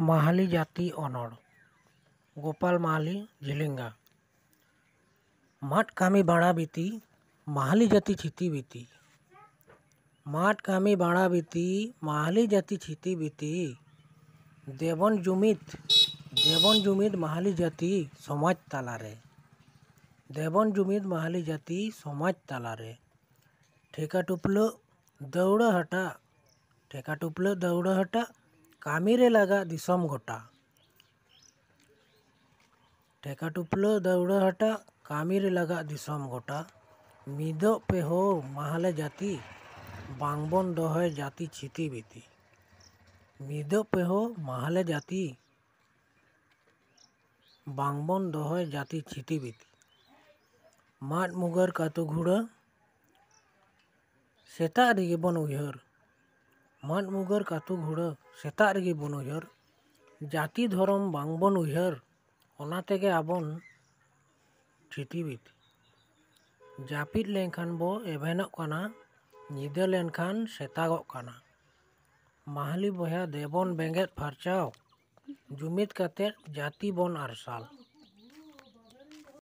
माहाली जाति अनड़ गोपाल माहाली झिलिंगा माठ कामी बाड़ा बीती माहाली जाति छिती बीती माठ कामी बाड़ा बीती माहाली जाति छिती बीती देवन जुमिद माहाली जाति समाज तालारे देवन जुमिद माहाली जाति समाज तालारे ठेका टुपलो दौड़ा हटा कामी रे लगा दिसम गोटा ठेका टुपलो दौड़ा हटा कामी रे लगा दिसम गोटा मिदो पे हो माहाले जाति बांगबन दोहे जाति छिती बीती मिदो पे हो माहाले जाति बांगबन दोहे जाति छिती बीती माठ मुगर कातु घुड़ा सेता रेगे बन उयहर माठ मुगर कातु घुड़ा सेता रेगे बन उयहर जाति धर्म बांगबन उयहर ओना तेगे आबन छिती बीती जापिद लेनखान बो एभेनोग काना निदा लेनखान सेतागोग काना माहाली बया देबन बेंगेत फारचाव जुमिद काते जाति बन आरसाल।